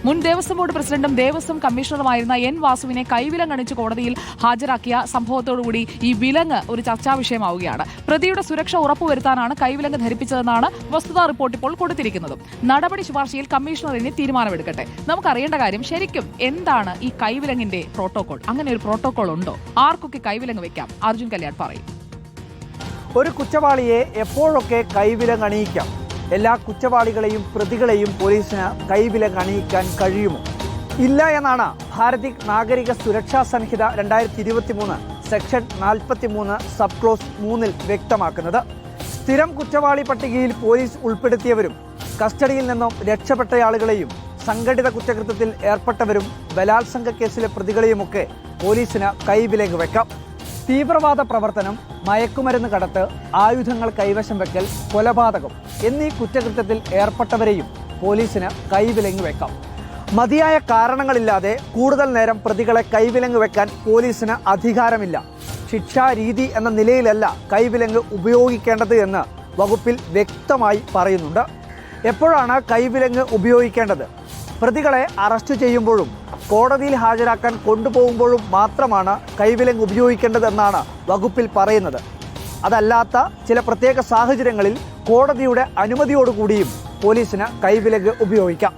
മുൻ ദേവസ്വം ബോർഡ് പ്രസിഡന്റും ദേവസ്വം കമ്മീഷണറുമായിരുന്ന എൻ വാസുവിനെ കൈവിലങ്ങണിച്ച് കോടതിയിൽ ഹാജരാക്കിയ സംഭവത്തോടുകൂടി ഈ വിലങ്ങ് ഒരു ചർച്ചാ വിഷയമാവുകയാണ്. പ്രതിയുടെ സുരക്ഷ ഉറപ്പുവരുത്താനാണ് കൈവിലങ്ങ് ധരിപ്പിച്ചതെന്നാണ് വസ്തുതാ റിപ്പോർട്ട് ഇപ്പോൾ കൊടുത്തിരിക്കുന്നത്. നടപടി ശുപാർശയിൽ കമ്മീഷണർ ഇനി തീരുമാനമെടുക്കട്ടെ. നമുക്കറിയേണ്ട കാര്യം ശരിക്കും എന്താണ് ഈ കൈവിലങ്ങിന്റെ പ്രോട്ടോകോൾ? അങ്ങനെ ഒരു പ്രോട്ടോകോൾ ഉണ്ടോ? ആർക്കൊക്കെ കൈവിലങ്ങ് വെക്കാം? അർജുൻ കല്യാൺ പറയും. ഒരു കുറ്റവാളിയെ എപ്പോഴൊക്കെ കൈവിലങ്ങണിയിക്കാം? എല്ലാ കുറ്റവാളികളെയും പ്രതികളെയും പോലീസിന് കൈവിലങ്ങണിയിക്കാൻ കഴിയുമോ? ഇല്ല എന്നാണ് ഭാരതീയ നാഗരിക സുരക്ഷാ സംഹിത 2023 സെക്ഷൻ 43 സബ് ക്ലോസ് 3 വ്യക്തമാക്കുന്നത്. സ്ഥിരം കുറ്റവാളി പട്ടികയിൽ പോലീസ് ഉൾപ്പെടുത്തിയവരും കസ്റ്റഡിയിൽ നിന്നും രക്ഷപ്പെട്ടയാളുകളെയും സംഘടിത കുറ്റകൃത്യത്തിൽ ഏർപ്പെട്ടവരും ബലാത്സംഗ കേസിലെ പ്രതികളെയുമൊക്കെ പോലീസിന് കൈവിലങ്ങ് വെക്കാം. തീവ്രവാദ പ്രവർത്തനം, മയക്കുമരുന്ന് കടത്ത്, ആയുധങ്ങൾ കൈവശം വെക്കൽ, കൊലപാതകം എന്നീ കുറ്റകൃത്യത്തിൽ ഏർപ്പെട്ടവരെയും പോലീസിന് കൈവിലങ്ങ് വെക്കാം. മതിയായ കാരണങ്ങളില്ലാതെ കൂടുതൽ നേരം പ്രതികളെ കൈവിലങ്ങ് വെക്കാൻ പോലീസിന് അധികാരമില്ല. ശിക്ഷാരീതി എന്ന നിലയിലല്ല കൈവിലങ്ങ് ഉപയോഗിക്കേണ്ടത് എന്ന് വകുപ്പിൽ വ്യക്തമായി പറയുന്നുണ്ട്. എപ്പോഴാണ് കൈവിലങ്ങ് ഉപയോഗിക്കേണ്ടത്? പ്രതികളെ അറസ്റ്റ് ചെയ്യുമ്പോഴും കോടതിയിൽ ഹാജരാക്കാൻ കൊണ്ടുപോകുമ്പോഴും മാത്രമാണ് കൈവിലങ്ങ് ഉപയോഗിക്കേണ്ടതെന്നാണ് വകുപ്പിൽ പറയുന്നത്. അതല്ലാത്ത ചില പ്രത്യേക സാഹചര്യങ്ങളിൽ കോടതിയുടെ അനുമതിയോടുകൂടിയും പോലീസിന് കൈവിലങ്ങ് ഉപയോഗിക്കാം.